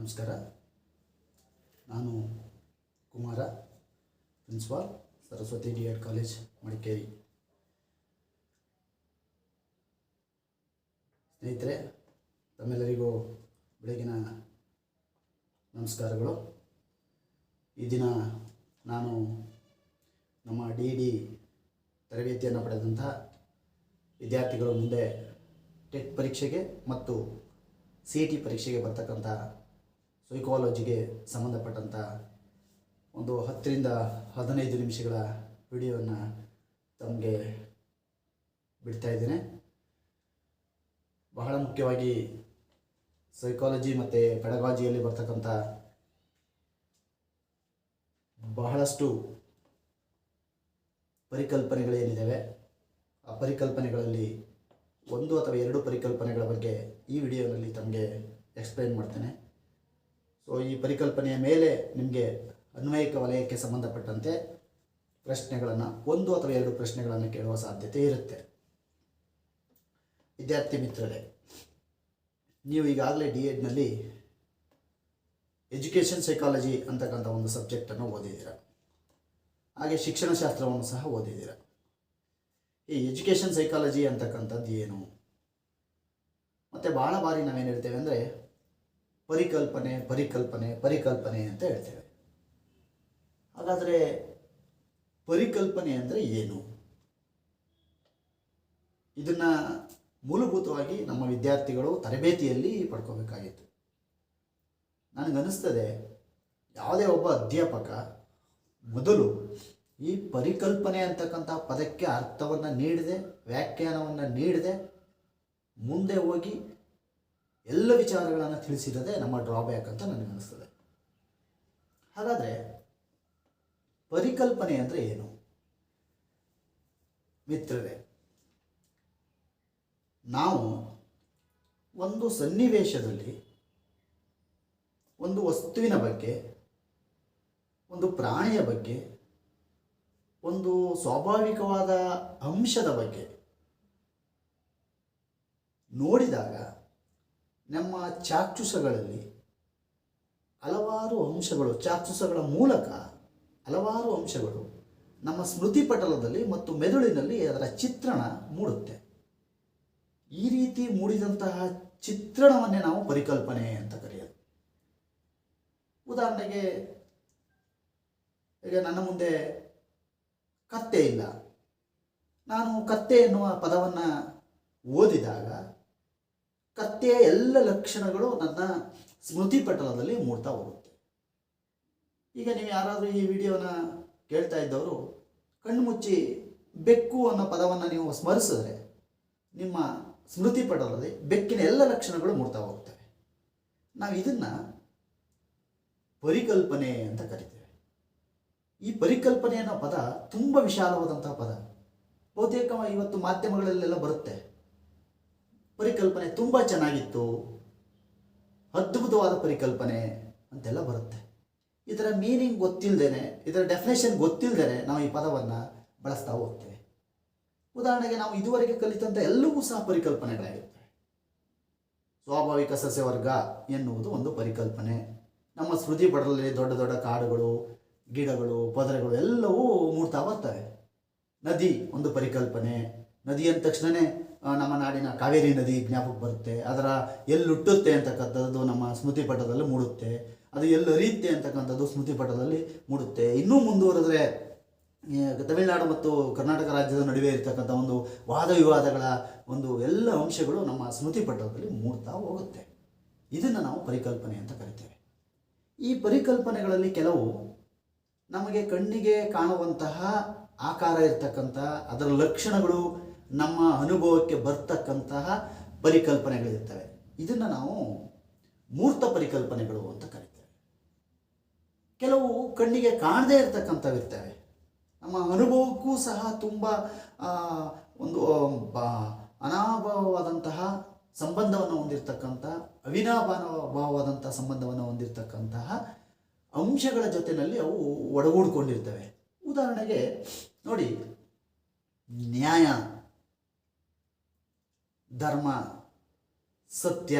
ನಮಸ್ಕಾರ. ನಾನು Kumara, principal, Saraswati ಡಿ.ಎಡ್ college, Madikeri. ಸ್ನೇಹಿತರೆ, ತಮ್ಮೆಲ್ಲರಿಗೂ ಬೆಳಗಿನ ನಮಸ್ಕಾರಗಳು. ಈ ದಿನ ನಾನು ನಮ್ಮ ಡಿ ತರಬೇತಿಯನ್ನು ಪಡೆದಂಥ ವಿದ್ಯಾರ್ಥಿಗಳು ಮುಂದೆ ಟೆಟ್ ಪರೀಕ್ಷೆಗೆ ಮತ್ತು CET ಪರೀಕ್ಷೆಗೆ ಬರ್ತಕ್ಕಂಥ ಸೈಕಾಲಜಿಗೆ ಸಂಬಂಧಪಟ್ಟಂಥ ಒಂದು 10 ರಿಂದ 15 ನಿಮಿಷಗಳ ವಿಡಿಯೋವನ್ನು ತಮಗೆ ಬಿಡ್ತಾ ಇದ್ದೇನೆ. ಬಹಳ ಮುಖ್ಯವಾಗಿ ಸೈಕಾಲಜಿ ಮತ್ತು ಪೆಡಗಾಜಿಯಲ್ಲಿ ಬರ್ತಕ್ಕಂಥ ಬಹಳಷ್ಟು ಪರಿಕಲ್ಪನೆಗಳೇನಿದ್ದಾವೆ, ಆ ಪರಿಕಲ್ಪನೆಗಳಲ್ಲಿ 1 ಅಥವಾ 2 ಪರಿಕಲ್ಪನೆಗಳ ಬಗ್ಗೆ ಈ ವಿಡಿಯೋನಲ್ಲಿ ತಮಗೆ ಎಕ್ಸ್ಪ್ಲೈನ್ ಮಾಡ್ತೇನೆ. ಸೊ ಈ ಪರಿಕಲ್ಪನೆಯ ಮೇಲೆ ನಿಮಗೆ ಅನ್ವಯಿಕ ವಲಯಕ್ಕೆ ಸಂಬಂಧಪಟ್ಟಂತೆ ಪ್ರಶ್ನೆಗಳನ್ನು 1 ಅಥವಾ 2 ಪ್ರಶ್ನೆಗಳನ್ನು ಕೇಳುವ ಸಾಧ್ಯತೆ ಇರುತ್ತೆ. ವಿದ್ಯಾರ್ಥಿ ಮಿತ್ರರೇ, ನೀವು ಈಗಾಗಲೇ ಡಿ.ಎಡ್ನಲ್ಲಿ ಎಜುಕೇಷನ್ ಸೈಕಾಲಜಿ ಅಂತಕ್ಕಂಥ ಒಂದು ಸಬ್ಜೆಕ್ಟನ್ನು ಓದಿದ್ದೀರ, ಹಾಗೆ ಶಿಕ್ಷಣಶಾಸ್ತ್ರವನ್ನು ಸಹ ಓದಿದ್ದೀರ. ಈ ಎಜುಕೇಷನ್ ಸೈಕಾಲಜಿ ಅಂತಕ್ಕಂಥದ್ದು ಏನು? ಮತ್ತು ಭಾಳ ಬಾರಿ ನಾವೇನು ಹೇಳ್ತೇವೆ ಅಂದರೆ ಪರಿಕಲ್ಪನೆ ಪರಿಕಲ್ಪನೆ ಪರಿಕಲ್ಪನೆ ಅಂತ ಹೇಳ್ತೇವೆ. ಹಾಗಾದರೆ ಪರಿಕಲ್ಪನೆ ಅಂದರೆ ಏನು? ಇದನ್ನು ಮೂಲಭೂತವಾಗಿ ನಮ್ಮ ವಿದ್ಯಾರ್ಥಿಗಳು ತರಬೇತಿಯಲ್ಲಿ ಪಡ್ಕೋಬೇಕಾಗಿತ್ತು. ನನಗನ್ನಿಸ್ತದೆ, ಯಾವುದೇ ಒಬ್ಬ ಅಧ್ಯಾಪಕ ಮೊದಲು ಈ ಪರಿಕಲ್ಪನೆ ಅಂತಕ್ಕಂಥ ಪದಕ್ಕೆ ಅರ್ಥವನ್ನು ನೀಡದೆ, ವ್ಯಾಖ್ಯಾನವನ್ನು ನೀಡದೆ ಮುಂದೆ ಹೋಗಿ ಎಲ್ಲ ವಿಚಾರಗಳನ್ನು ತಿಳಿಸಿರೋದೇ ನಮ್ಮ ಡ್ರಾಬ್ಯಾಕ್ ಅಂತ ನನಗನ್ನಿಸ್ತದೆ. ಹಾಗಾದರೆ ಪರಿಕಲ್ಪನೆ ಅಂದರೆ ಏನು? ಮಿತ್ರರೇ, ನಾವು ಒಂದು ಸನ್ನಿವೇಶದಲ್ಲಿ ಒಂದು ವಸ್ತುವಿನ ಬಗ್ಗೆ, ಒಂದು ಪ್ರಾಣಿಯ ಬಗ್ಗೆ, ಒಂದು ಸ್ವಾಭಾವಿಕವಾದ ಅಂಶದ ಬಗ್ಗೆ ನೋಡಿದಾಗ ನಮ್ಮ ಚಾಕ್ಷುಷಗಳಲ್ಲಿ ಹಲವಾರು ಅಂಶಗಳು, ಚಾಕ್ಷುಷಗಳ ಮೂಲಕ ಹಲವಾರು ಅಂಶಗಳು ನಮ್ಮ ಸ್ಮೃತಿ ಪಟಲದಲ್ಲಿ ಮತ್ತು ಮೆದುಳಿನಲ್ಲಿ ಅದರ ಚಿತ್ರಣ ಮೂಡುತ್ತೆ. ಈ ರೀತಿ ಮೂಡಿದಂತಹ ಚಿತ್ರಣವನ್ನೇ ನಾವು ಪರಿಕಲ್ಪನೆ ಅಂತ ಕರೆಯೋದು. ಉದಾಹರಣೆಗೆ, ಈಗ ನನ್ನ ಮುಂದೆ ಕತ್ತೆ ಇಲ್ಲ, ನಾನು ಕತ್ತೆ ಎನ್ನುವ ಪದವನ್ನು ಓದಿದಾಗ ಕತ್ತೆಯ ಎಲ್ಲ ಲಕ್ಷಣಗಳು ನನ್ನ ಸ್ಮೃತಿ ಪಟಲದಲ್ಲಿ ಮೂಡ್ತಾ ಹೋಗುತ್ತೆ. ಈಗ ನೀವು ಯಾರಾದರೂ ಈ ವಿಡಿಯೋನ ಕೇಳ್ತಾ ಇದ್ದವರು ಕಣ್ಣು ಮುಚ್ಚಿ ಬೆಕ್ಕು ಅನ್ನೋ ಪದವನ್ನು ನೀವು ಸ್ಮರಿಸಿದ್ರೆ ನಿಮ್ಮ ಸ್ಮೃತಿ ಪಟಲದಲ್ಲಿ ಬೆಕ್ಕಿನ ಎಲ್ಲ ಲಕ್ಷಣಗಳು ಮೂಡ್ತಾ ಹೋಗ್ತವೆ. ನಾವು ಇದನ್ನು ಪರಿಕಲ್ಪನೆ ಅಂತ ಕರಿತೇವೆ. ಈ ಪರಿಕಲ್ಪನೆ ಅನ್ನೋ ಪದ ತುಂಬ ವಿಶಾಲವಾದಂತಹ ಪದ. ಬಹುತೇಕ ಇವತ್ತು ಮಾಧ್ಯಮಗಳಲ್ಲೆಲ್ಲ ಬರುತ್ತೆ, ಪರಿಕಲ್ಪನೆ ತುಂಬ ಚೆನ್ನಾಗಿತ್ತು, ಅದ್ಭುತವಾದ ಪರಿಕಲ್ಪನೆ ಅಂತೆಲ್ಲ ಬರುತ್ತೆ. ಇದರ ಮೀನಿಂಗ್ ಗೊತ್ತಿಲ್ಲದೇನೆ, ಇದರ ಡೆಫಿನೇಷನ್ ಗೊತ್ತಿಲ್ಲದೇನೆ ನಾವು ಈ ಪದವನ್ನು ಬಳಸ್ತಾ ಹೋಗ್ತೇವೆ. ಉದಾಹರಣೆಗೆ, ನಾವು ಇದುವರೆಗೆ ಕಲಿತಂಥ ಎಲ್ಲವೂ ಸಹ ಪರಿಕಲ್ಪನೆಗಳಾಗಿರ್ತವೆ. ಸ್ವಾಭಾವಿಕ ಸಸ್ಯವರ್ಗ ಎನ್ನುವುದು ಒಂದು ಪರಿಕಲ್ಪನೆ. ನಮ್ಮ ಸ್ಮೃತಿ ಪಟಲದಲ್ಲಿ ದೊಡ್ಡ ದೊಡ್ಡ ಕಾಡುಗಳು, ಗಿಡಗಳು, ಪದರೆಗಳು ಎಲ್ಲವೂ ಮೂಡ್ತಾ ಬರ್ತವೆ. ನದಿ ಒಂದು ಪರಿಕಲ್ಪನೆ. ನದಿ ಅಂದ ತಕ್ಷಣವೇ ನಮ್ಮ ನಾಡಿನ ಕಾವೇರಿ ನದಿ ಜ್ಞಾಪಕ ಬರುತ್ತೆ. ಅದರ ಎಲ್ಲಿ ಹುಟ್ಟುತ್ತೆ ಅಂತಕ್ಕಂಥದ್ದು ನಮ್ಮ ಸ್ಮೃತಿ ಪಟಲದಲ್ಲಿ ಮೂಡುತ್ತೆ. ಅದು ಎಲ್ಲಿ ಹರಿಯುತ್ತೆ ಅಂತಕ್ಕಂಥದ್ದು ಸ್ಮೃತಿ ಪಟಲದಲ್ಲಿ ಮೂಡುತ್ತೆ. ಇನ್ನೂ ಮುಂದುವರೆದ್ರೆ ತಮಿಳುನಾಡು ಮತ್ತು ಕರ್ನಾಟಕ ರಾಜ್ಯದ ನಡುವೆ ಇರತಕ್ಕಂಥ ಒಂದು ವಾದ ವಿವಾದಗಳ ಒಂದು ಎಲ್ಲ ಅಂಶಗಳು ನಮ್ಮ ಸ್ಮೃತಿ ಪಟಲದಲ್ಲಿ ಮೂಡ್ತಾ ಹೋಗುತ್ತೆ. ಇದನ್ನು ನಾವು ಪರಿಕಲ್ಪನೆ ಅಂತ ಕರಿತೇವೆ. ಈ ಪರಿಕಲ್ಪನೆಗಳಲ್ಲಿ ಕೆಲವು ನಮಗೆ ಕಣ್ಣಿಗೆ ಕಾಣುವಂತಹ ಆಕಾರ ಇರ್ತಕ್ಕಂಥ, ಅದರ ಲಕ್ಷಣಗಳು ನಮ್ಮ ಅನುಭವಕ್ಕೆ ಬರ್ತಕ್ಕಂತಹ ಪರಿಕಲ್ಪನೆಗಳಿರ್ತವೆ. ಇದನ್ನು ನಾವು ಮೂರ್ತ ಪರಿಕಲ್ಪನೆಗಳು ಅಂತ ಕರಿತೇವೆ. ಕೆಲವು ಕಣ್ಣಿಗೆ ಕಾಣದೇ ಇರ್ತಕ್ಕಂಥವಿರ್ತವೆ, ನಮ್ಮ ಅನುಭವಕ್ಕೂ ಸಹ ತುಂಬ ಒಂದು ಅನಾಭಾವವಾದಂತಹ ಸಂಬಂಧವನ್ನು ಹೊಂದಿರತಕ್ಕಂಥ, ಅವಿನಾಭಾವವಾದಂಥ ಸಂಬಂಧವನ್ನು ಹೊಂದಿರತಕ್ಕಂತಹ ಅಂಶಗಳ ಜೊತೆಯಲ್ಲಿ ಅವು ಒಡಗೂಡಿಕೊಂಡಿರ್ತವೆ. ಉದಾಹರಣೆಗೆ ನೋಡಿ, ನ್ಯಾಯ, ಧರ್ಮ, ಸತ್ಯ,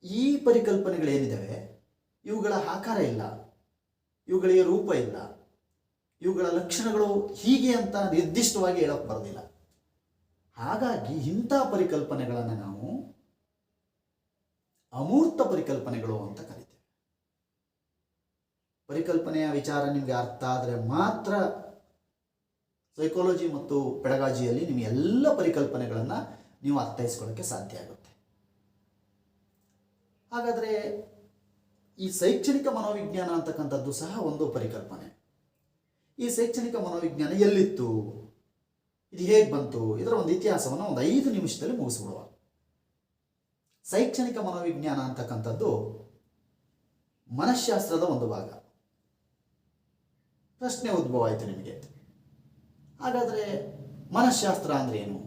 ಈ ಪರಿಕಲ್ಪನೆಗಳೇನಿದ್ದಾವೆ ಇವುಗಳ ಆಕಾರ ಇಲ್ಲ, ಇವುಗಳಿಗೆ ರೂಪ ಇಲ್ಲ, ಇವುಗಳ ಲಕ್ಷಣಗಳು ಹೀಗೆ ಅಂತ ನಿರ್ದಿಷ್ಟವಾಗಿ ಹೇಳೋಕ್ಕೆ ಬರೋದಿಲ್ಲ. ಹಾಗಾಗಿ ಇಂಥ ಪರಿಕಲ್ಪನೆಗಳನ್ನು ನಾವು ಅಮೂರ್ತ ಪರಿಕಲ್ಪನೆಗಳು ಅಂತ ಕರಿತೇವೆ. ಪರಿಕಲ್ಪನೆಯ ವಿಚಾರ ನಿಮಗೆ ಅರ್ಥ ಆದರೆ ಮಾತ್ರ ಸೈಕಾಲಜಿ ಮತ್ತು ಪೆಡಗಾಜಿಯಲ್ಲಿ ನಿಮಗೆ ಎಲ್ಲ ಪರಿಕಲ್ಪನೆಗಳನ್ನು ನೀವು ಅರ್ಥೈಸ್ಕೊಳ್ಳೋಕ್ಕೆ ಸಾಧ್ಯ ಆಗುತ್ತೆ. ಹಾಗಾದರೆ ಈ ಶೈಕ್ಷಣಿಕ ಮನೋವಿಜ್ಞಾನ ಅಂತಕ್ಕಂಥದ್ದು ಸಹ ಒಂದು ಪರಿಕಲ್ಪನೆ. ಈ ಶೈಕ್ಷಣಿಕ ಮನೋವಿಜ್ಞಾನ ಎಲ್ಲಿತ್ತು, ಇದು ಹೇಗೆ ಬಂತು, ಇದರ ಒಂದು ಇತಿಹಾಸವನ್ನು ಒಂದು 5 ನಿಮಿಷದಲ್ಲಿ ಮುಗಿಸ್ಬಿಡುವ. ಶೈಕ್ಷಣಿಕ ಮನೋವಿಜ್ಞಾನ ಅಂತಕ್ಕಂಥದ್ದು ಮನಃಶಾಸ್ತ್ರದ ಒಂದು ಭಾಗ. ಪ್ರಶ್ನೆ ಉದ್ಭವ ಆಯಿತು ನಿಮಗೆ, ಹಾಗಾದರೆ ಮನಃಶಾಸ್ತ್ರ ಅಂದರೆ ಏನು?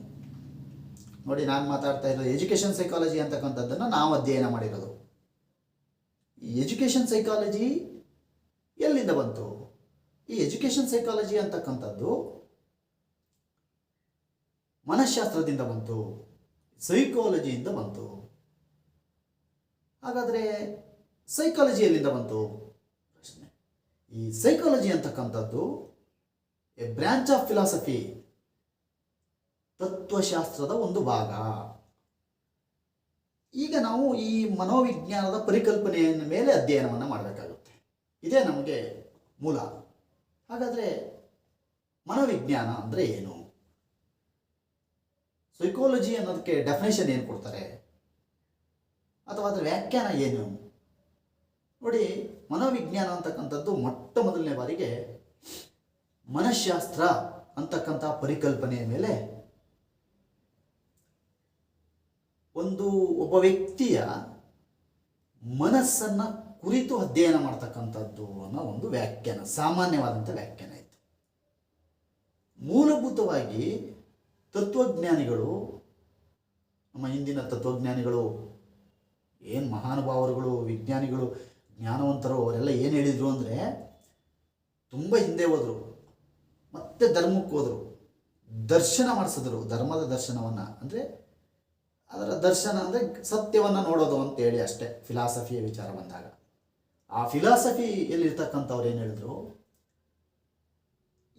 ನೋಡಿ, ನಾನು ಮಾತಾಡ್ತಾ ಇರೋದು ಎಜುಕೇಷನ್ ಸೈಕಾಲಜಿ ಅಂತಕ್ಕಂಥದ್ದನ್ನು ನಾವು ಅಧ್ಯಯನ ಮಾಡಿರೋದು. ಈ ಎಜುಕೇಷನ್ ಸೈಕಾಲಜಿ ಎಲ್ಲಿಂದ ಬಂತು? ಈ ಎಜುಕೇಷನ್ ಸೈಕಾಲಜಿ ಅಂತಕ್ಕಂಥದ್ದು ಮನಃಶಾಸ್ತ್ರದಿಂದ ಬಂತು, ಸೈಕಾಲಜಿಯಿಂದ ಬಂತು. ಹಾಗಾದರೆ ಸೈಕಾಲಜಿ ಎಲ್ಲಿಂದ ಬಂತು ಪ್ರಶ್ನೆ. ಈ ಸೈಕಾಲಜಿ ಅಂತಕ್ಕಂಥದ್ದು ಎ ಬ್ರಾಂಚ್ ಆಫ್ ಫಿಲಾಸಫಿ, ತತ್ವಶಾಸ್ತ್ರದ ಒಂದು ಭಾಗ. ಈಗ ನಾವು ಈ ಮನೋವಿಜ್ಞಾನದ ಪರಿಕಲ್ಪನೆಯ ಮೇಲೆ ಅಧ್ಯಯನವನ್ನು ಮಾಡಬೇಕಾಗುತ್ತೆ. ಇದೇ ನಮಗೆ ಮೂಲ. ಹಾಗಾದರೆ ಮನೋವಿಜ್ಞಾನ ಅಂದರೆ ಏನು? ಸೈಕಾಲಜಿ ಅನ್ನೋದಕ್ಕೆ ಡೆಫಿನೇಷನ್ ಏನು ಕೊಡ್ತಾರೆ, ಅಥವಾ ಅದರ ವ್ಯಾಖ್ಯಾನ ಏನು? ನೋಡಿ, ಮನೋವಿಜ್ಞಾನ ಅಂತಕ್ಕಂಥದ್ದು ಮೊಟ್ಟ ಮೊದಲನೇ ಬಾರಿಗೆ ಮನಃಶಾಸ್ತ್ರ ಅಂತಕ್ಕಂಥ ಪರಿಕಲ್ಪನೆಯ ಮೇಲೆ ಒಬ್ಬ ವ್ಯಕ್ತಿಯ ಮನಸ್ಸನ್ನು ಕುರಿತು ಅಧ್ಯಯನ ಮಾಡ್ತಕ್ಕಂಥದ್ದು ಅನ್ನೋ ಒಂದು ವ್ಯಾಖ್ಯಾನ, ಸಾಮಾನ್ಯವಾದಂಥ ವ್ಯಾಖ್ಯಾನ ಇತ್ತು. ಮೂಲಭೂತವಾಗಿ ತತ್ವಜ್ಞಾನಿಗಳು, ನಮ್ಮ ಹಿಂದಿನ ತತ್ವಜ್ಞಾನಿಗಳು, ಏನು ಮಹಾನುಭಾವರುಗಳು, ವಿಜ್ಞಾನಿಗಳು, ಜ್ಞಾನವಂತರು, ಅವರೆಲ್ಲ ಏನು ಹೇಳಿದರು ಅಂದರೆ, ತುಂಬ ಹಿಂದೆ ಹೋದರು, ಮತ್ತೆ ಧರ್ಮಕ್ಕೆ ಹೋದರು, ದರ್ಶನ ಮಾಡಿಸಿದ್ರು. ಧರ್ಮದ ದರ್ಶನವನ್ನು ಅಂದರೆ ಅದರ ದರ್ಶನ ಅಂದರೆ ಸತ್ಯವನ್ನು ನೋಡೋದು ಅಂತೇಳಿ ಅಷ್ಟೇ. ಫಿಲಾಸಫಿಯ ವಿಚಾರ ಬಂದಾಗ ಆ ಫಿಲಾಸಫಿಯಲ್ಲಿರ್ತಕ್ಕಂಥವ್ರು ಏನು ಹೇಳಿದ್ರು,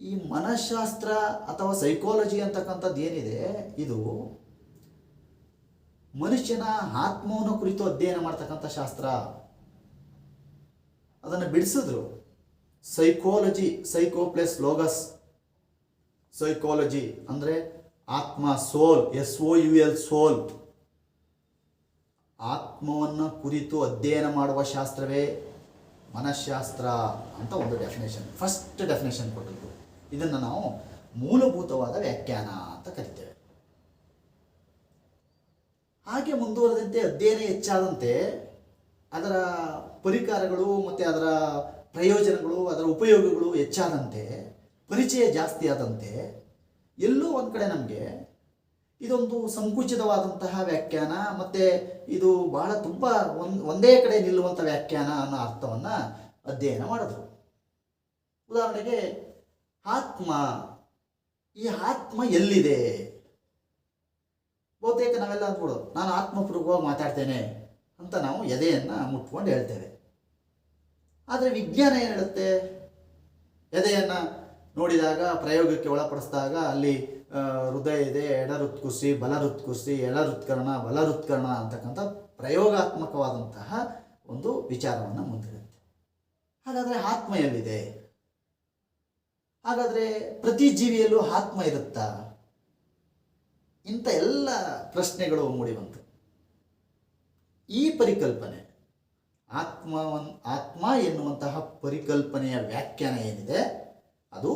ಈ ಮನಃಶಾಸ್ತ್ರ ಅಥವಾ ಸೈಕಾಲಜಿ ಅಂತಕ್ಕಂಥದ್ದು ಏನಿದೆ, ಇದು ಮನುಷ್ಯನ ಆತ್ಮವನ್ನು ಕುರಿತು ಅಧ್ಯಯನ ಮಾಡ್ತಕ್ಕಂಥ ಶಾಸ್ತ್ರ. ಅದನ್ನು ಬಿಡಿಸಿದ್ರು. Psychology, psycho plus logos, psychology ಅಂದರೆ ಆತ್ಮ, ಸೋಲ್, SOUL, ಸೋಲ್, ಆತ್ಮವನ್ನು ಕುರಿತು ಅಧ್ಯಯನ ಮಾಡುವ ಶಾಸ್ತ್ರವೇ ಮನಃಶಾಸ್ತ್ರ ಅಂತ ಒಂದು ಡೆಫಿನೇಷನ್, ಫಸ್ಟ್ ಡೆಫಿನೇಷನ್ ಕೊಟ್ಟಿದ್ರು. ಇದನ್ನು ನಾವು ಮೂಲಭೂತವಾದ ವ್ಯಾಖ್ಯಾನ ಅಂತ ಕರಿತೇವೆ. ಹಾಗೆ ಮುಂದುವರೆದಂತೆ ಅಧ್ಯಯನ ಹೆಚ್ಚಾದಂತೆ ಅದರ ಪರಿಕರಗಳು ಮತ್ತು ಅದರ ಪ್ರಯೋಜನಗಳು, ಅದರ ಉಪಯೋಗಗಳು ಹೆಚ್ಚಾದಂತೆ, ಪರಿಚಯ ಜಾಸ್ತಿ ಆದಂತೆ ಎಲ್ಲೋ ಒಂದು ಕಡೆ ನಮಗೆ ಇದೊಂದು ಸಂಕುಚಿತವಾದಂತಹ ವ್ಯಾಖ್ಯಾನ, ಮತ್ತು ಇದು ಬಹಳ ತುಂಬ ಒಂದೇ ಕಡೆ ನಿಲ್ಲುವಂಥ ವ್ಯಾಖ್ಯಾನ ಅನ್ನೋ ಅರ್ಥವನ್ನು ಅಧ್ಯಯನ ಮಾಡಿದ್ರು. ಉದಾಹರಣೆಗೆ ಆತ್ಮ, ಈ ಆತ್ಮ ಎಲ್ಲಿದೆ? ಬಹುತೇಕ ನಾವೆಲ್ಲ ಅಂದ್ಬಿಡೋದು, ನಾನು ಆತ್ಮಪೂರ್ವಕವಾಗಿ ಮಾತಾಡ್ತೇನೆ ಅಂತ ನಾವು ಎದೆಯನ್ನು ಮುಟ್ಕೊಂಡು ಹೇಳ್ತೇವೆ. ಆದರೆ ವಿಜ್ಞಾನ ಏನು ಹೇಳುತ್ತೆ? ಎದೆಯನ್ನು ನೋಡಿದಾಗ, ಪ್ರಯೋಗಕ್ಕೆ ಒಳಪಡಿಸಿದಾಗ ಅಲ್ಲಿ ಹೃದಯ ಇದೆ, ಎಡ ಹೃತ್ಕುಕ್ಷಿ, ಬಲ ಹೃತ್ಕುಕ್ಷಿ, ಎಡ ಹೃತ್ಕರ್ಣ, ಬಲ ಹೃತ್ಕರ್ಣ ಅಂತಕ್ಕಂಥ ಪ್ರಯೋಗಾತ್ಮಕವಾದಂತಹ ಒಂದು ವಿಚಾರವನ್ನು ಮುಂದಿರುತ್ತೆ. ಹಾಗಾದರೆ ಆತ್ಮ ಎಲ್ಲಿದೆ? ಹಾಗಾದರೆ ಪ್ರತಿ ಜೀವಿಯಲ್ಲೂ ಆತ್ಮ ಇರುತ್ತಾ? ಇಂಥ ಎಲ್ಲ ಪ್ರಶ್ನೆಗಳು ಮೂಡಿಬಂತು. ಈ ಪರಿಕಲ್ಪನೆ, ಆತ್ಮ ಎನ್ನುವಂತಹ ಪರಿಕಲ್ಪನೆಯ ವ್ಯಾಖ್ಯಾನ ಏನಿದೆ, ಅದು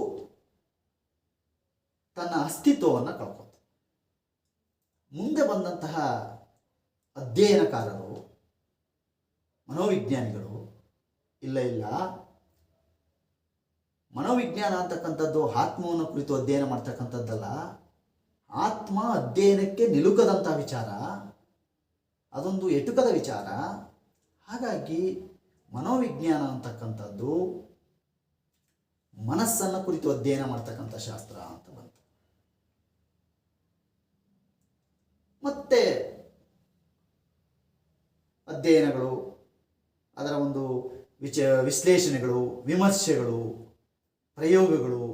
ತನ್ನ ಅಸ್ತಿತ್ವವನ್ನು ಕಳ್ಕೊತ. ಮುಂದೆ ಬಂದಂತಹ ಅಧ್ಯಯನಕಾರರು, ಮನೋವಿಜ್ಞಾನಿಗಳು, ಇಲ್ಲ ಮನೋವಿಜ್ಞಾನ ಅಂತಕ್ಕಂಥದ್ದು ಆತ್ಮವನ್ನು ಕುರಿತು ಅಧ್ಯಯನ ಮಾಡ್ತಕ್ಕಂಥದ್ದಲ್ಲ, ಆತ್ಮ ಅಧ್ಯಯನಕ್ಕೆ ನಿಲುಕದಂಥ ವಿಚಾರ, ಅದೊಂದು ಎಟುಕದ ವಿಚಾರ. ಹಾಗಾಗಿ ಮನೋವಿಜ್ಞಾನ ಅಂತಕ್ಕಂಥದ್ದು ಮನಸ್ಸನ್ನು ಕುರಿತು ಅಧ್ಯಯನ ಮಾಡ್ತಕ್ಕಂಥ ಶಾಸ್ತ್ರ ಅಂತ ಬಂತು. ಮತ್ತೆ ಅಧ್ಯಯನಗಳು, ಅದರ ಒಂದು ವಿಶ್ಲೇಷಣೆಗಳು, ವಿಮರ್ಶೆಗಳು, ಪ್ರಯೋಗಗಳು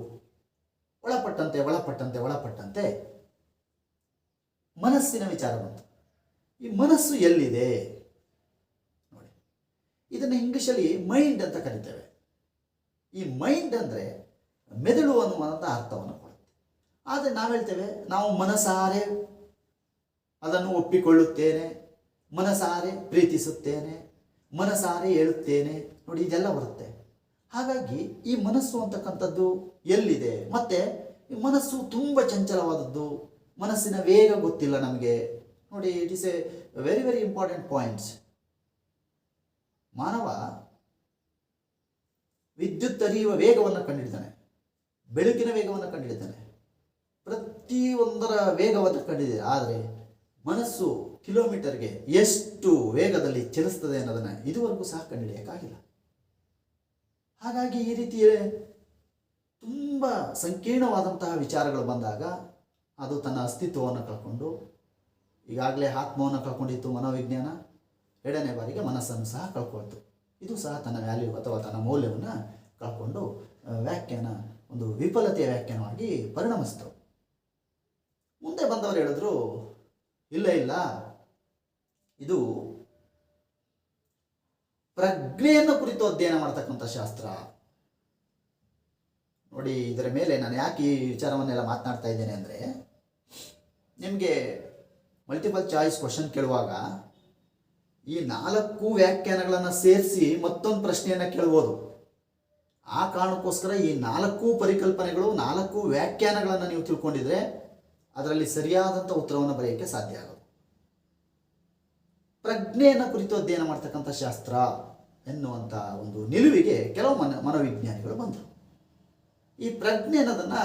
ಒಳಪಟ್ಟಂತೆ ಒಳಪಟ್ಟಂತೆ ಒಳಪಟ್ಟಂತೆ ಮನಸ್ಸಿನ ವಿಚಾರ ಬಂತು. ಈ ಮನಸ್ಸು ಎಲ್ಲಿದೆ ನೋಡಿ, ಇದನ್ನು ಇಂಗ್ಲೀಷಲ್ಲಿ ಮೈಂಡ್ ಅಂತ ಕರಿತೇವೆ. ಈ ಮೈಂಡ್ ಅಂದರೆ ಮೆದುಳು ಅನ್ನುವಂಥ ಅರ್ಥವನ್ನು ಕೊಡುತ್ತೆ. ಆದರೆ ನಾವು ಹೇಳ್ತೇವೆ, ನಾವು ಮನಸಾರೆ ಅದನ್ನು ಒಪ್ಪಿಕೊಳ್ಳುತ್ತೇನೆ, ಮನಸಾರೆ ಪ್ರೀತಿಸುತ್ತೇನೆ, ಮನಸಾರೆ ಹೇಳುತ್ತೇನೆ, ನೋಡಿ ಇದೆಲ್ಲ ಬರುತ್ತೆ. ಹಾಗಾಗಿ ಈ ಮನಸ್ಸು ಅಂತಕ್ಕಂಥದ್ದು ಎಲ್ಲಿದೆ? ಮತ್ತು ಈ ಮನಸ್ಸು ತುಂಬ ಚಂಚಲವಾದದ್ದು, ಮನಸ್ಸಿನ ವೇಗ ಗೊತ್ತಿಲ್ಲ ನಮಗೆ. ನೋಡಿ, it is A very very important points. ಮಾನವ ವಿದ್ಯುತ್ ಹರಿಯುವ ವೇಗವನ್ನು ಕಂಡುಹಿಡಿದಾನೆ, ಬೆಳಕಿನ ವೇಗವನ್ನು ಕಂಡುಹಿಡಿದಾನೆ, ಪ್ರತಿಯೊಂದರ ವೇಗವನ್ನು ಕಂಡಿದೆ. ಆದರೆ ಮನಸ್ಸು ಕಿಲೋಮೀಟರ್ಗೆ ಎಷ್ಟು ವೇಗದಲ್ಲಿ ಚಲಿಸ್ತದೆ ಅನ್ನೋದನ್ನು ಇದುವರೆಗೂ ಸಹ ಕಂಡುಹಿಡಿಯೋಕ್ಕಾಗಿಲ್ಲ. ಹಾಗಾಗಿ ಈ ರೀತಿಯ ತುಂಬ ಸಂಕೀರ್ಣವಾದಂತಹ ವಿಚಾರಗಳು ಬಂದಾಗ ಅದು ತನ್ನ ಅಸ್ತಿತ್ವವನ್ನು ಕಳ್ಕೊಂಡು, ಈಗಾಗಲೇ ಆತ್ಮವನ್ನು ಕಳ್ಕೊಂಡಿತ್ತು ಮನೋವಿಜ್ಞಾನ, ಎರಡನೇ ಬಾರಿಗೆ ಮನಸ್ಸನ್ನು ಸಹ ಕಳ್ಕೊಳ್ತು. ಇದು ಸಹ ತನ್ನ ವ್ಯಾಲ್ಯೂ ಅಥವಾ ತನ್ನ ಮೌಲ್ಯವನ್ನು ಕಳ್ಕೊಂಡು ವ್ಯಾಖ್ಯಾನ ಒಂದು ವಿಫಲತೆಯ ವ್ಯಾಖ್ಯಾನವಾಗಿ ಪರಿಣಮಿಸ್ತವೆ. ಮುಂದೆ ಬಂದವರು ಹೇಳಿದ್ರು, ಇಲ್ಲ ಇಲ್ಲ, ಇದು ಪ್ರಜ್ಞೆಯನ್ನು ಕುರಿತು ಅಧ್ಯಯನ ಮಾಡ್ತಕ್ಕಂಥ ಶಾಸ್ತ್ರ. ನೋಡಿ, ಇದರ ಮೇಲೆ ನಾನು ಯಾಕೆ ಈ ವಿಚಾರವನ್ನೆಲ್ಲ ಮಾತನಾಡ್ತಾ ಇದ್ದೇನೆ ಅಂದರೆ, ನಿಮಗೆ ಮಲ್ಟಿಪಲ್ ಚಾಯ್ಸ್ ಕ್ವಶನ್ ಕೇಳುವಾಗ ಈ 4 ವ್ಯಾಖ್ಯಾನಗಳನ್ನು ಸೇರಿಸಿ ಮತ್ತೊಂದು ಪ್ರಶ್ನೆಯನ್ನು ಕೇಳ್ಬೋದು. ಆ ಕಾರಣಕ್ಕೋಸ್ಕರ ಈ 4 ಪರಿಕಲ್ಪನೆಗಳು, 4 ವ್ಯಾಖ್ಯಾನಗಳನ್ನು ನೀವು ತಿಳ್ಕೊಂಡಿದ್ರೆ ಅದರಲ್ಲಿ ಸರಿಯಾದಂಥ ಉತ್ತರವನ್ನು ಬರೆಯೋಕ್ಕೆ ಸಾಧ್ಯ ಆಗೋದು. ಪ್ರಜ್ಞೆಯನ್ನು ಕುರಿತು ಅಧ್ಯಯನ ಮಾಡ್ತಕ್ಕಂಥ ಶಾಸ್ತ್ರ ಎನ್ನುವಂಥ ಒಂದು ನಿಲುವಿಗೆ ಕೆಲವು ಮನೋವಿಜ್ಞಾನಿಗಳು ಬಂದರು. ಈ ಪ್ರಜ್ಞೆ ಅನ್ನೋದನ್ನು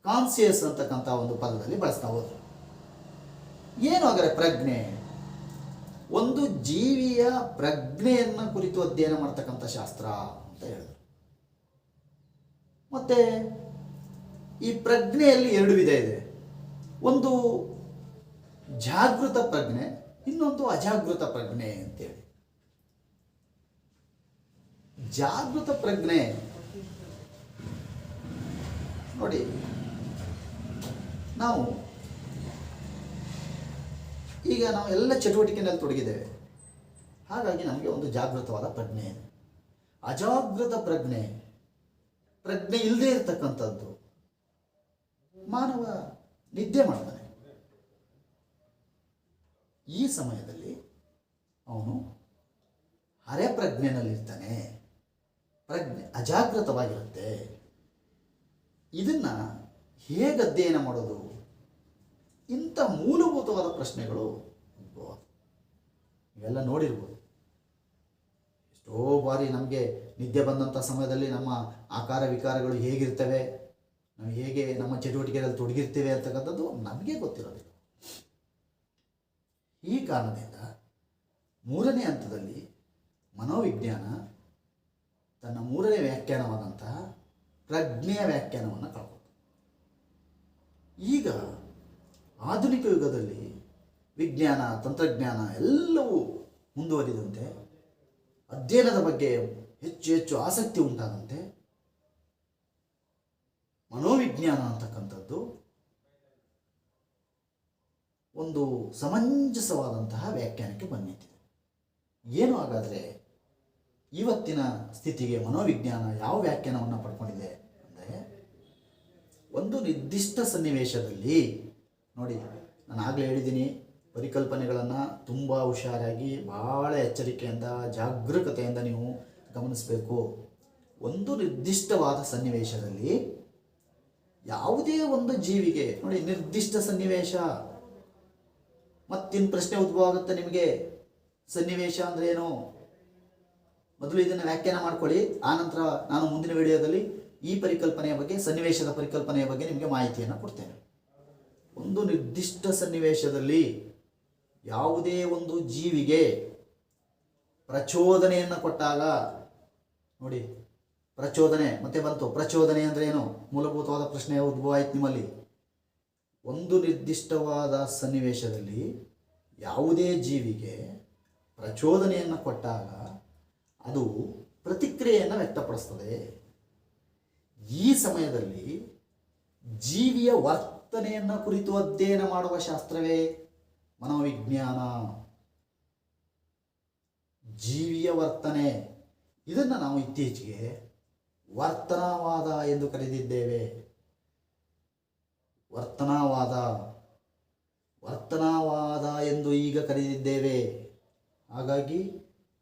ಕಾನ್ಸಿಯಸ್ ಅಂತಕ್ಕಂಥ ಒಂದು ಪದದಲ್ಲಿ ಬಳಸ್ತಾ ಹೋದರು. ಏನು ಹಾಗಾದರೆ ಪ್ರಜ್ಞೆ? ಒಂದು ಜೀವಿಯ ಪ್ರಜ್ಞೆಯನ್ನು ಕುರಿತು ಅಧ್ಯಯನ ಮಾಡ್ತಕ್ಕಂಥ ಶಾಸ್ತ್ರ ಅಂತ ಹೇಳಿದರು. ಮತ್ತು ಈ ಪ್ರಜ್ಞೆಯಲ್ಲಿ 2 ವಿಧ ಇದೆ. ಒಂದು ಜಾಗೃತ ಪ್ರಜ್ಞೆ, ಇನ್ನೊಂದು ಅಜಾಗೃತ ಪ್ರಜ್ಞೆ ಅಂತೇಳಿ. ಜಾಗೃತ ಪ್ರಜ್ಞೆ ನೋಡಿ, ನಾವು ಎಲ್ಲ ಚಟುವಟಿಕೆಯಲ್ಲಿ ತೊಡಗಿದ್ದೇವೆ, ಹಾಗಾಗಿ ನಮಗೆ ಒಂದು ಜಾಗೃತವಾದ ಪ್ರಜ್ಞೆ ಇದೆ. ಅಜಾಗೃತ ಪ್ರಜ್ಞೆ ಇಲ್ಲದೆ ಇರತಕ್ಕಂಥದ್ದು. ಮಾನವ ನಿದ್ದೆ ಮಾಡ್ತಾನೆ, ಈ ಸಮಯದಲ್ಲಿ ಅವನು ಅರೆ ಪ್ರಜ್ಞೆನಲ್ಲಿರ್ತಾನೆ, ಪ್ರಜ್ಞೆ ಅಜಾಗೃತವಾಗಿರುತ್ತೆ. ಇದನ್ನು ಹೇಗೆ ಅಧ್ಯಯನ ಮಾಡೋದು? ಇಂಥ ಮೂಲಭೂತವಾದ ಪ್ರಶ್ನೆಗಳು ಉದ್ಭವ. ಇವೆಲ್ಲ ನೋಡಿರ್ಬೋದು. ಎಷ್ಟೋ ಬಾರಿ ನಮಗೆ ನಿದ್ದೆ ಬಂದಂಥ ಸಮಯದಲ್ಲಿ ನಮ್ಮ ಆಕಾರ ವಿಕಾರಗಳು ಹೇಗಿರ್ತವೆ, ನಾವು ಹೇಗೆ ನಮ್ಮ ಚಟುವಟಿಕೆಗಳಲ್ಲಿ ತೊಡಗಿರ್ತೇವೆ ಅಂತಕ್ಕಂಥದ್ದು ನಮಗೆ ಗೊತ್ತಿರೋದಿಲ್ಲ. ಈ ಕಾರಣದಿಂದ 3ನೇ ಹಂತದಲ್ಲಿ ಮನೋವಿಜ್ಞಾನ ತನ್ನ 3ನೇ ವ್ಯಾಖ್ಯಾನವಾದಂತಹ ಪ್ರಜ್ಞೆಯ ವ್ಯಾಖ್ಯಾನವನ್ನು ಕಳ್ಕೊಳ್ತು. ಈಗ ಆಧುನಿಕ ಯುಗದಲ್ಲಿ ವಿಜ್ಞಾನ, ತಂತ್ರಜ್ಞಾನ ಎಲ್ಲವೂ ಮುಂದುವರಿದಂತೆ, ಅಧ್ಯಯನದ ಬಗ್ಗೆ ಹೆಚ್ಚು ಹೆಚ್ಚು ಆಸಕ್ತಿ ಉಂಟಾದಂತೆ, ಮನೋವಿಜ್ಞಾನ ಅಂತಕ್ಕಂಥದ್ದು ಒಂದು ಸಮಂಜಸವಾದಂತಹ ವ್ಯಾಖ್ಯಾನಕ್ಕೆ ಬಂದಿದೆ. ಏನು ಹಾಗಾದರೆ ಇವತ್ತಿನ ಸ್ಥಿತಿಗೆ ಮನೋವಿಜ್ಞಾನ ಯಾವ ವ್ಯಾಖ್ಯಾನವನ್ನು ಪಡ್ಕೊಂಡಿದೆ ಅಂದರೆ, ಒಂದು ನಿರ್ದಿಷ್ಟ ಸನ್ನಿವೇಶದಲ್ಲಿ ನೋಡಿ, ನಾನು ಆಗಲೇ ಹೇಳಿದ್ದೀನಿ, ಪರಿಕಲ್ಪನೆಗಳನ್ನು ತುಂಬ ಹುಷಾರಾಗಿ, ಬಹಳ ಎಚ್ಚರಿಕೆಯಿಂದ, ಜಾಗರೂಕತೆಯಿಂದ ನೀವು ಗಮನಿಸಬೇಕು. ಒಂದು ನಿರ್ದಿಷ್ಟವಾದ ಸನ್ನಿವೇಶದಲ್ಲಿ ಯಾವುದೇ ಒಂದು ಜೀವಿಗೆ ನೋಡಿ, ನಿರ್ದಿಷ್ಟ ಸನ್ನಿವೇಶ, ಮತ್ತಿನ್ನು ಪ್ರಶ್ನೆ ಉದ್ಭವ ಆಗುತ್ತೆ ನಿಮಗೆ, ಸನ್ನಿವೇಶ ಅಂದರೆ ಏನು? ಮೊದಲು ಇದನ್ನು ವ್ಯಾಖ್ಯಾನ ಮಾಡ್ಕೊಳ್ಳಿ, ಆನಂತರ ನಾನು ಮುಂದಿನ ವಿಡಿಯೋದಲ್ಲಿ ಈ ಪರಿಕಲ್ಪನೆಯ ಬಗ್ಗೆ, ಸನ್ನಿವೇಶದ ಪರಿಕಲ್ಪನೆಯ ಬಗ್ಗೆ ನಿಮಗೆ ಮಾಹಿತಿಯನ್ನು ಕೊಡ್ತೇನೆ. ಒಂದು ನಿರ್ದಿಷ್ಟ ಸನ್ನಿವೇಶದಲ್ಲಿ ಯಾವುದೇ ಒಂದು ಜೀವಿಗೆ ಪ್ರಚೋದನೆಯನ್ನು ಕೊಟ್ಟಾಗ ನೋಡಿ, ಪ್ರಚೋದನೆ ಮತ್ತೆ ಬಂತು. ಪ್ರಚೋದನೆ ಅಂದರೆ ಏನು? ಮೂಲಭೂತವಾದ ಪ್ರಶ್ನೆ ಉದ್ಭವ ಆಯ್ತು ನಿಮ್ಮಲ್ಲಿ. ಒಂದು ನಿರ್ದಿಷ್ಟವಾದ ಸನ್ನಿವೇಶದಲ್ಲಿ ಯಾವುದೇ ಜೀವಿಗೆ ಪ್ರಚೋದನೆಯನ್ನು ಕೊಟ್ಟಾಗ ಅದು ಪ್ರತಿಕ್ರಿಯೆಯನ್ನು ವ್ಯಕ್ತಪಡಿಸ್ತದೆ. ಈ ಸಮಯದಲ್ಲಿ ಜೀವಿಯ ವರ್ತನೆಯನ್ನು ಕುರಿತು ಅಧ್ಯಯನ ಮಾಡುವ ಶಾಸ್ತ್ರವೇ ಮನೋವಿಜ್ಞಾನ. ಜೀವಿಯ ವರ್ತನೆ, ಇದನ್ನು ನಾವು ಇತ್ತೀಚೆಗೆ ವರ್ತನಾವಾದ ಎಂದು ಕರೆದಿದ್ದೇವೆ. ವರ್ತನಾವಾದ ಎಂದು ಈಗ ಕರೆದಿದ್ದೇವೆ. ಹಾಗಾಗಿ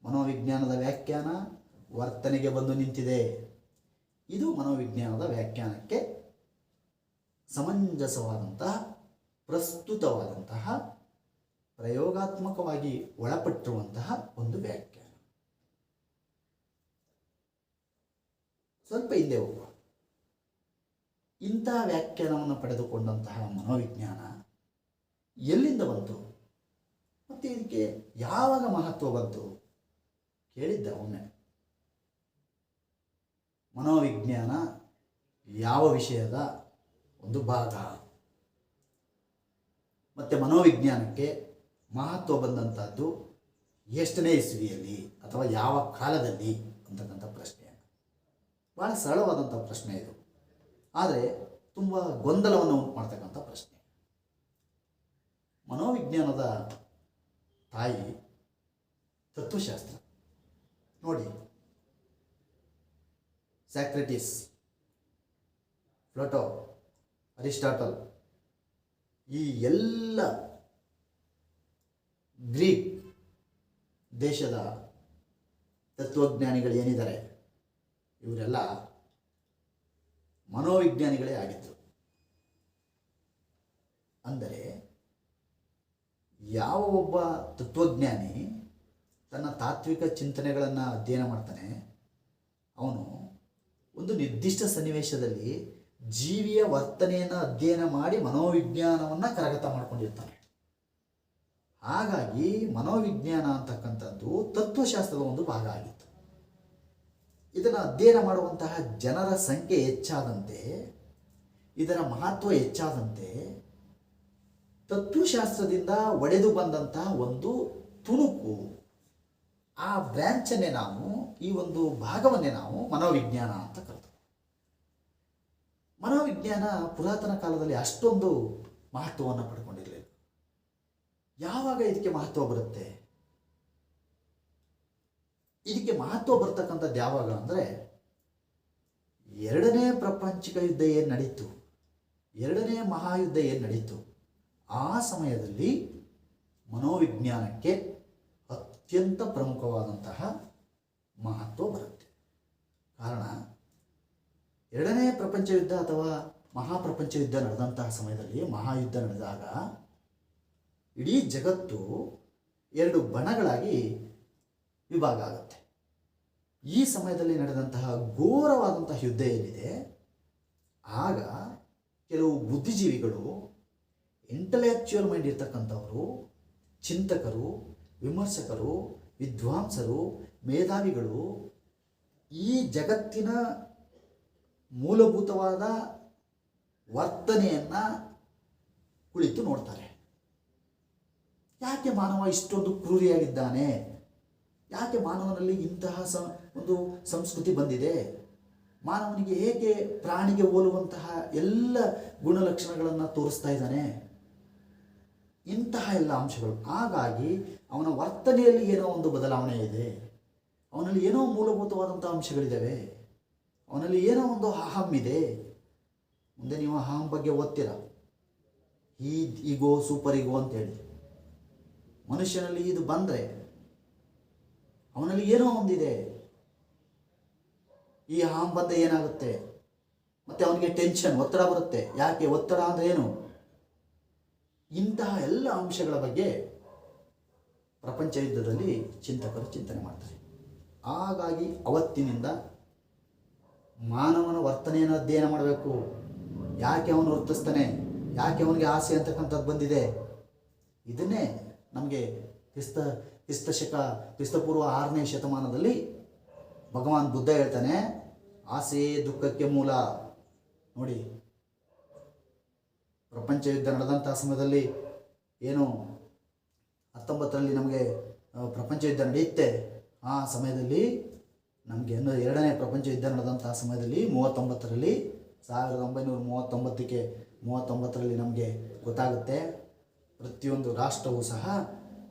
ಮನೋವಿಜ್ಞಾನದ ವ್ಯಾಖ್ಯಾನ ವರ್ತನೆಗೆ ಬಂದು ನಿಂತಿದೆ. ಇದು ಮನೋವಿಜ್ಞಾನದ ವ್ಯಾಖ್ಯಾನಕ್ಕೆ ಸಮಂಜಸವಾದಂತಹ, ಪ್ರಸ್ತುತವಾದಂತಹ, ಪ್ರಯೋಗಾತ್ಮಕವಾಗಿ ಒಳಪಟ್ಟಿರುವಂತಹ ಒಂದು ವ್ಯಾಖ್ಯಾನ. ಸ್ವಲ್ಪ ಹಿಂದೆ ಹೋಗುವ. ಇಂತಹ ವ್ಯಾಖ್ಯಾನವನ್ನು ಪಡೆದುಕೊಂಡಂತಹ ಮನೋವಿಜ್ಞಾನ ಎಲ್ಲಿಂದ ಬಂತು ಮತ್ತು ಇದಕ್ಕೆ ಯಾವಾಗ ಮಹತ್ವ ಬಂತು ಕೇಳಿದ್ದ ಒಮ್ಮೆ. ಮನೋವಿಜ್ಞಾನ ಯಾವ ವಿಷಯದ ಒಂದು ಭಾಗ ಮತ್ತು ಮನೋವಿಜ್ಞಾನಕ್ಕೆ ಮಹತ್ವ ಬಂದಂಥದ್ದು ಎಷ್ಟನೇ ಇಸ್ವಿಯಲ್ಲಿ ಅಥವಾ ಯಾವ ಕಾಲದಲ್ಲಿ ಅಂತಕ್ಕಂಥ ಪ್ರಶ್ನೆ. ಭಾಳ ಸರಳವಾದಂಥ ಪ್ರಶ್ನೆ ಇದು, ಆದರೆ ತುಂಬ ಗೊಂದಲವನ್ನು ಉಂಟು ಮಾಡ್ತಕ್ಕಂಥ ಪ್ರಶ್ನೆ. ಮನೋವಿಜ್ಞಾನದ ತಾಯಿ ತತ್ವಶಾಸ್ತ್ರ. ನೋಡಿ, ಸಾಕ್ರೆಟಿಸ್, ಪ್ಲೇಟೋ, ಅರಿಸ್ಟಾಟಲ್, ಈ ಎಲ್ಲ ಗ್ರೀಕ್ ದೇಶದ ತತ್ವಜ್ಞಾನಿಗಳು ಏನಿದ್ದಾರೆ ಇವರೆಲ್ಲ ಮನೋವಿಜ್ಞಾನಿಗಳೇ ಆಗಿದ್ದರು. ಅಂದರೆ ಯಾವ ಒಬ್ಬ ತತ್ವಜ್ಞಾನಿ ತನ್ನ ತಾತ್ವಿಕ ಚಿಂತನೆಗಳನ್ನು ಅಧ್ಯಯನ ಮಾಡ್ತಾನೆ, ಅವನು ಒಂದು ನಿರ್ದಿಷ್ಟ ಸನ್ನಿವೇಶದಲ್ಲಿ ಜೀವಿಯ ವರ್ತನೆಯನ್ನು ಅಧ್ಯಯನ ಮಾಡಿ ಮನೋವಿಜ್ಞಾನವನ್ನು ಕರಗತ ಮಾಡ್ಕೊಂಡಿರ್ತಾನೆ. ಹಾಗಾಗಿ ಮನೋವಿಜ್ಞಾನ ಅಂತಕ್ಕಂಥದ್ದು ತತ್ವಶಾಸ್ತ್ರದ ಒಂದು ಭಾಗ ಆಗಿತ್ತು. ಇದನ್ನು ಅಧ್ಯಯನ ಮಾಡುವಂತಹ ಜನರ ಸಂಖ್ಯೆ ಹೆಚ್ಚಾದಂತೆ, ಇದರ ಮಹತ್ವ ಹೆಚ್ಚಾದಂತೆ, ತತ್ವಶಾಸ್ತ್ರದಿಂದ ಒಡೆದು ಬಂದಂತಹ ಒಂದು ತುಣುಕು, ಆ ಬ್ರ್ಯಾಂಚನ್ನೇ ನಾವು, ಈ ಒಂದು ಭಾಗವನ್ನೇ ನಾವು ಮನೋವಿಜ್ಞಾನ ಅಂತ ಕರೆದು. ಮನೋವಿಜ್ಞಾನ ಪುರಾತನ ಕಾಲದಲ್ಲಿ ಅಷ್ಟೊಂದು ಮಹತ್ವವನ್ನು ಪಡ್ಕೊಂಡಿರಲಿಲ್ಲ. ಯಾವಾಗ ಇದಕ್ಕೆ ಮಹತ್ವ ಬರುತ್ತೆ? ಇದಕ್ಕೆ ಮಹತ್ವ ಬರ್ತಕ್ಕಂಥದ್ದು ಯಾವಾಗ ಅಂದರೆ, ಎರಡನೇ ಪ್ರಪಂಚಿಕ ಯುದ್ಧ ಏನು ನಡೀತು, ಎರಡನೇ ಮಹಾಯುದ್ಧ ಏನು ನಡೀತು, ಆ ಸಮಯದಲ್ಲಿ ಮನೋವಿಜ್ಞಾನಕ್ಕೆ ಅತ್ಯಂತ ಪ್ರಮುಖವಾದಂತಹ ಮಹತ್ವ ಬರುತ್ತೆ. ಕಾರಣ, ಎರಡನೇ ಪ್ರಪಂಚ ಯುದ್ಧ ಅಥವಾ ಮಹಾಪ್ರಪಂಚ ಯುದ್ಧ ನಡೆದಂತಹ ಸಮಯದಲ್ಲಿ, ಮಹಾಯುದ್ಧ ನಡೆದಾಗ ಇಡೀ ಜಗತ್ತು ಎರಡು ಬಣಗಳಾಗಿ ವಿಭಾಗ ಆಗುತ್ತೆ. ಈ ಸಮಯದಲ್ಲಿ ನಡೆದಂತಹ ಘೋರವಾದಂತಹ ಯುದ್ಧ ಏನಿದೆ, ಆಗ ಕೆಲವು ಬುದ್ಧಿಜೀವಿಗಳು, ಇಂಟಲೆಕ್ಚುಯಲ್ ಮೈಂಡ್ ಇರ್ತಕ್ಕಂಥವರು, ಚಿಂತಕರು, ವಿಮರ್ಶಕರು, ವಿದ್ವಾಂಸರು, ಮೇಧಾವಿಗಳು ಈ ಜಗತ್ತಿನ ಮೂಲಭೂತವಾದ ವರ್ತನೆಯನ್ನು ಕುಳಿತು ನೋಡ್ತಾರೆ. ಯಾಕೆ ಮಾನವ ಇಷ್ಟೊಂದು ಕ್ರೂರಿಯಾಗಿದ್ದಾನೆ, ಯಾಕೆ ಮಾನವನಲ್ಲಿ ಇಂತಹ ಒಂದು ಸಂಸ್ಕೃತಿ ಬಂದಿದೆ, ಮಾನವನಿಗೆ ಹೇಗೆ ಪ್ರಾಣಿಗೆ ಹೋಲುವಂತಹ ಎಲ್ಲ ಗುಣಲಕ್ಷಣಗಳನ್ನು ತೋರಿಸ್ತಾ ಇದ್ದಾನೆ, ಇಂತಹ ಎಲ್ಲ ಅಂಶಗಳು. ಹಾಗಾಗಿ ಅವನ ವರ್ತನೆಯಲ್ಲಿ ಏನೋ ಒಂದು ಬದಲಾವಣೆ ಇದೆ, ಅವನಲ್ಲಿ ಏನೋ ಮೂಲಭೂತವಾದಂಥ ಅಂಶಗಳಿದ್ದಾವೆ, ಅವನಲ್ಲಿ ಏನೋ ಒಂದು ಅಹಂ ಇದೆ. ಮುಂದೆ ನೀವು ಅಹಂ ಬಗ್ಗೆ ಓದ್ತೀರ, ಈಗೋ ಸೂಪರ್ ಈಗೋ ಅಂತೇಳಿ. ಮನುಷ್ಯನಲ್ಲಿ ಇದು ಬಂದರೆ ಅವನಲ್ಲಿ ಏನೋ ಒಂದಿದೆ. ಈ ಅಹಂ ಬಂದ ಏನಾಗುತ್ತೆ, ಮತ್ತು ಅವನಿಗೆ ಟೆನ್ಷನ್, ಒತ್ತಡ ಬರುತ್ತೆ. ಯಾಕೆ ಒತ್ತಡ ಅಂದರೆ ಏನು? ಇಂತಹ ಎಲ್ಲ ಅಂಶಗಳ ಬಗ್ಗೆ ಪ್ರಪಂಚ ಯುದ್ಧದಲ್ಲಿ ಚಿಂತಕರು ಚಿಂತನೆ ಮಾಡ್ತಾರೆ. ಹಾಗಾಗಿ ಅವತ್ತಿನಿಂದ ಮಾನವನ ವರ್ತನೆಯನ್ನು ಅಧ್ಯಯನ ಮಾಡಬೇಕು. ಯಾಕೆ ಅವನು ವರ್ತಿಸ್ತಾನೆ, ಯಾಕೆ ಅವನಿಗೆ ಆಸೆ ಅಂತಕ್ಕಂಥದ್ದು ಬಂದಿದೆ. ಇದನ್ನೇ ನಮಗೆ ಕ್ರಿಸ್ತಪೂರ್ವ 6ನೇ ಶತಮಾನದಲ್ಲಿ ಭಗವಾನ್ ಬುದ್ಧ ಹೇಳ್ತಾನೆ, ಆಸೆ ದುಃಖಕ್ಕೆ ಮೂಲ. ನೋಡಿ, ಪ್ರಪಂಚ ಯುದ್ಧ ನಡೆದಂತಹ ಸಮಯದಲ್ಲಿ ಏನು 19ರಲ್ಲಿ ನಮಗೆ ಪ್ರಪಂಚ ಯುದ್ಧ ನಡೆಯುತ್ತೆ. ಆ ಸಮಯದಲ್ಲಿ ನಮಗೆ ಎರಡನೇ ಪ್ರಪಂಚ ಯುದ್ಧ ನಡೆದಂತಹ ಸಮಯದಲ್ಲಿ 1939ರಲ್ಲಿ 1939ರಲ್ಲಿ ನಮಗೆ ಗೊತ್ತಾಗುತ್ತೆ ಪ್ರತಿಯೊಂದು ರಾಷ್ಟ್ರವೂ ಸಹ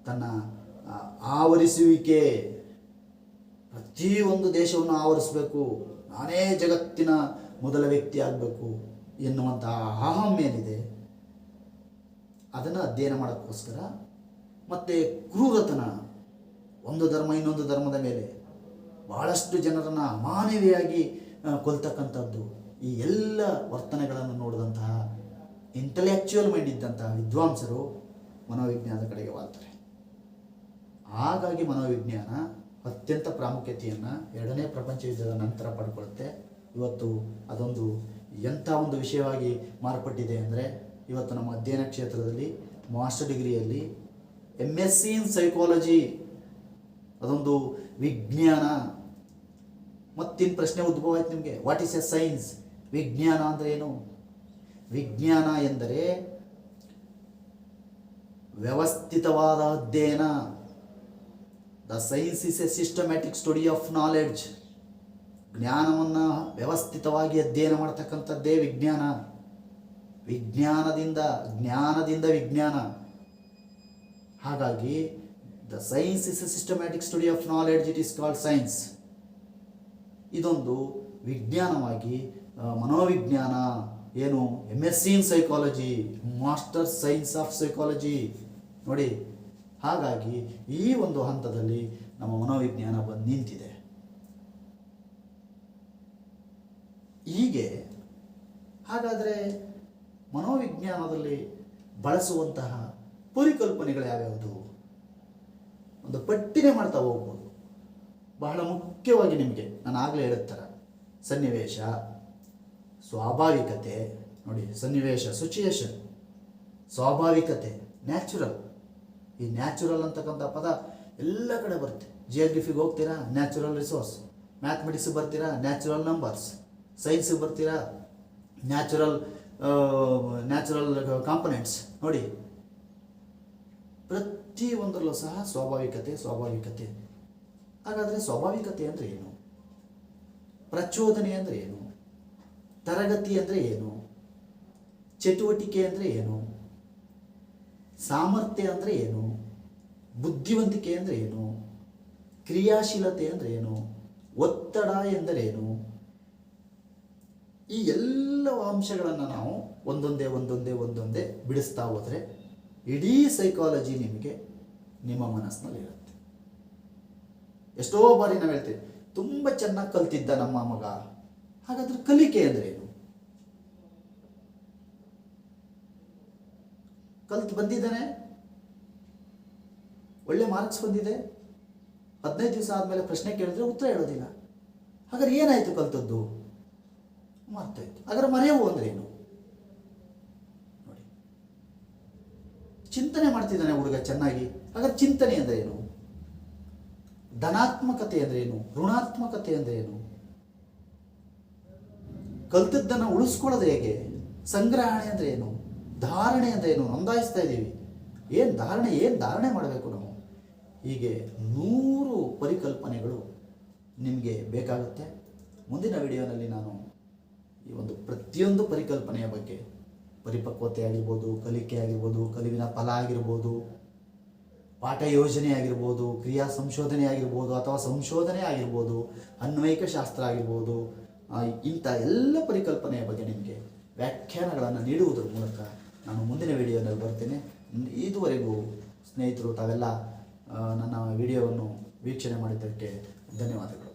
ತನ್ನ ಆವರಿಸುವಿಕೆ, ಪ್ರತಿಯೊಂದು ದೇಶವನ್ನು ಆವರಿಸಬೇಕು, ನಾನೇ ಜಗತ್ತಿನ ಮೊದಲ ವ್ಯಕ್ತಿ ಆಗಬೇಕು ಎನ್ನುವಂತಹ ಅಹಂ ಏನಿದೆ ಅದನ್ನು ಅಧ್ಯಯನ ಮಾಡೋಕ್ಕೋಸ್ಕರ, ಮತ್ತು ಕ್ರೂರತನ, ಒಂದು ಧರ್ಮ ಇನ್ನೊಂದು ಧರ್ಮದ ಮೇಲೆ ಭಾಳಷ್ಟು ಜನರನ್ನು ಅಮಾನವೀಯವಾಗಿ ಕೊಲ್ತಕ್ಕಂಥದ್ದು, ಈ ಎಲ್ಲ ವರ್ತನೆಗಳನ್ನು ನೋಡಿದಂತಹ ಇಂಟಲೆಕ್ಚುಯಲ್ ಮೈಂಡ್ ಇದ್ದಂತಹ ವಿದ್ವಾಂಸರು ಮನೋವಿಜ್ಞಾನದ ಕಡೆಗೆ ವಾಲ್ತಾರೆ. ಹಾಗಾಗಿ ಮನೋವಿಜ್ಞಾನ ಅತ್ಯಂತ ಪ್ರಾಮುಖ್ಯತೆಯನ್ನು ಎರಡನೇ ಪ್ರಪಂಚ ಯುದ್ಧದ ನಂತರ ಪಡ್ಕೊಳ್ಳುತ್ತೆ. ಇವತ್ತು ಅದೊಂದು ಎಂಥ ಒಂದು ವಿಷಯವಾಗಿ ಮಾರ್ಪಟ್ಟಿದೆ ಅಂದರೆ, ಇವತ್ತು ನಮ್ಮ ಅಧ್ಯಯನ ಕ್ಷೇತ್ರದಲ್ಲಿ ಮಾಸ್ಟರ್ ಡಿಗ್ರಿಯಲ್ಲಿ MSc ಇನ್ ಸೈಕಾಲಜಿ ಅದೊಂದು ವಿಜ್ಞಾನ. ಮತ್ತಿನ ಪ್ರಶ್ನೆ ಉದ್ಭವ ಆಯ್ತು ನಿಮಗೆ, ವಾಟ್ ಈಸ್ ಎ ಸೈನ್ಸ್? ವಿಜ್ಞಾನ ಅಂದರೆ ಏನು? ವಿಜ್ಞಾನ ಎಂದರೆ ವ್ಯವಸ್ಥಿತವಾದ ಅಧ್ಯಯನ. The science is A systematic study of knowledge. ಜ್ಞಾನವನ್ನು ವ್ಯವಸ್ಥಿತವಾಗಿ ಅಧ್ಯಯನ ಮಾಡ್ತಕ್ಕಂಥದ್ದೇ ವಿಜ್ಞಾನ. ಜ್ಞಾನದಿಂದ ವಿಜ್ಞಾನ. ಹಾಗಾಗಿ the science is A systematic study of knowledge, it is called science. ಇದೊಂದು ವಿಜ್ಞಾನವಾಗಿ ಮನೋವಿಜ್ಞಾನ ಏನು MSc in psychology, master science of psychology ನೋಡಿ. ಹಾಗಾಗಿ ಈ ಒಂದು ಹಂತದಲ್ಲಿ ನಮ್ಮ ಮನೋವಿಜ್ಞಾನ ಬಂದು ನಿಂತಿದೆ. ಹೀಗೆ ಹಾಗಾದರೆ ಮನೋವಿಜ್ಞಾನದಲ್ಲಿ ಬಳಸುವಂತಹ ಪರಿಕಲ್ಪನೆಗಳು ಯಾವ್ಯಾವುದು? ಒಂದು ಪಟ್ಟಿನೇ ಮಾಡ್ತಾ ಹೋಗ್ಬೋದು. ಬಹಳ ಮುಖ್ಯವಾಗಿ ನಿಮಗೆ ನಾನು ಆಗಲೇ ಹೇಳಿದ ಸನ್ನಿವೇಶ, ಸ್ವಾಭಾವಿಕತೆ ನೋಡಿ. ಸನ್ನಿವೇಶ, ಸಿಚುಯೇಷನ್, ಸ್ವಾಭಾವಿಕತೆ, ನ್ಯಾಚುರಲ್. ಈ ನ್ಯಾಚುರಲ್ ಅಂತಕ್ಕಂಥ ಪದ ಎಲ್ಲ ಕಡೆ ಬರುತ್ತೆ. ಜಿಯೋಗ್ರಫಿಗೆ ಹೋಗ್ತೀರಾ, ನ್ಯಾಚುರಲ್ ರಿಸೋರ್ಸ್. ಮ್ಯಾಥಮೆಟಿಕ್ಸ್ ಬರ್ತೀರಾ, ನ್ಯಾಚುರಲ್ ನಂಬರ್ಸ್. ಸೈನ್ಸಿಗೆ ಬರ್ತೀರಾ, ನ್ಯಾಚುರಲ್ ಕಾಂಪೊನೆಂಟ್ಸ್ ನೋಡಿ. ಪ್ರತಿಯೊಂದರಲ್ಲೂ ಸಹ ಸ್ವಾಭಾವಿಕತೆ. ಹಾಗಾದರೆ ಸ್ವಾಭಾವಿಕತೆ ಅಂದರೆ ಏನು? ಪ್ರಚೋದನೆ ಅಂದರೆ ಏನು? ತರಗತಿ ಅಂದರೆ ಏನು? ಚಟುವಟಿಕೆ ಅಂದರೆ ಏನು? ಸಾಮರ್ಥ್ಯ ಅಂದರೆ ಏನು? ಬುದ್ಧಿವಂತಿಕೆ ಅಂದರೆ ಏನು? ಕ್ರಿಯಾಶೀಲತೆ ಅಂದರೆ ಏನು? ಒತ್ತಡ ಎಂದರೇನು? ಈ ಎಲ್ಲ ಅಂಶಗಳನ್ನು ನಾವು ಒಂದೊಂದೇ ಬಿಡಿಸ್ತಾ ಹೋದರೆ ಇಡೀ ಸೈಕಾಲಜಿ ನಿಮಗೆ ನಿಮ್ಮ ಮನಸ್ಸಿನಲ್ಲಿರುತ್ತೆ. ಎಷ್ಟೋ ಬಾರಿ ನಾವು ಹೇಳ್ತೇವೆ, ತುಂಬ ಚೆನ್ನಾಗಿ ಕಲ್ತಿದ್ದ ನಮ್ಮ ಮಗ. ಹಾಗಾದ್ರೆ ಕಲಿಕೆ ಅಂದರೆ ಏನು? ಕಲ್ತು ಬಂದಿದ್ದಾನೆ, ಒಳ್ಳೆ ಮಾರ್ಕ್ಸ್ ಬಂದಿದೆ, 15 ದಿವಸ ಆದಮೇಲೆ ಪ್ರಶ್ನೆ ಕೇಳಿದ್ರೆ ಉತ್ತರ ಹೇಳೋದಿಲ್ಲ. ಹಾಗಾದ್ರೆ ಏನಾಯಿತು ಕಲ್ತದ್ದು? ಮರ್ತಾಯಿತು. ಹಾಗಾದ್ರೆ ಮರೆಯವು ಅಂದರೆ ಏನು ನೋಡಿ. ಚಿಂತನೆ ಮಾಡ್ತಿದ್ದಾನೆ ಹುಡುಗ ಚೆನ್ನಾಗಿ, ಹಾಗಾದ್ರೆ ಚಿಂತನೆ ಅಂದರೆ ಏನು? ಧನಾತ್ಮಕತೆ ಅಂದರೆ ಏನು? ಋಣಾತ್ಮಕತೆ ಅಂದರೆ ಏನು? ಕಲ್ತದ್ದನ್ನು ಉಳಿಸ್ಕೊಳ್ಳೋದು ಹೇಗೆ? ಸಂಗ್ರಹಣೆ ಅಂದರೆ ಏನು? ಧಾರಣೆ ಅಂದರೆ ಏನು? ನೋಂದಾಯಿಸ್ತಾ ಇದ್ದೀವಿ, ಏನು ಧಾರಣೆ ಮಾಡಬೇಕು ನಾವು. ಹೀಗೆ 100 ಪರಿಕಲ್ಪನೆಗಳು ನಿಮಗೆ ಬೇಕಾಗುತ್ತೆ. ಮುಂದಿನ ವಿಡಿಯೋನಲ್ಲಿ ನಾನು ಈ ಒಂದು ಪ್ರತಿಯೊಂದು ಪರಿಕಲ್ಪನೆಯ ಬಗ್ಗೆ, ಪರಿಪಕ್ವತೆ ಆಗಿರ್ಬೋದು, ಕಲಿಕೆ ಆಗಿರ್ಬೋದು, ಕಲಿವಿನ ಫಲ ಆಗಿರ್ಬೋದು, ಪಾಠ ಯೋಜನೆ ಆಗಿರ್ಬೋದು, ಕ್ರಿಯಾ ಸಂಶೋಧನೆ ಆಗಿರ್ಬೋದು, ಅಥವಾ ಸಂಶೋಧನೆ ಆಗಿರ್ಬೋದು, ಅನ್ವಯಿಕ ಶಾಸ್ತ್ರ ಆಗಿರ್ಬೋದು, ಇಂಥ ಎಲ್ಲ ಪರಿಕಲ್ಪನೆಯ ಬಗ್ಗೆ ನಿಮಗೆ ವ್ಯಾಖ್ಯಾನಗಳನ್ನು ನೀಡುವುದರ ಮೂಲಕ ನಾನು ಮುಂದಿನ ವಿಡಿಯೋನಲ್ಲಿ ಬರ್ತೇನೆ. ಇದುವರೆಗೂ ಸ್ನೇಹಿತರು ತಾವೆಲ್ಲ ನನ್ನ ವಿಡಿಯೋವನ್ನು ವೀಕ್ಷಣೆ ಮಾಡಿದ್ದಕ್ಕೆ ಧನ್ಯವಾದಗಳು.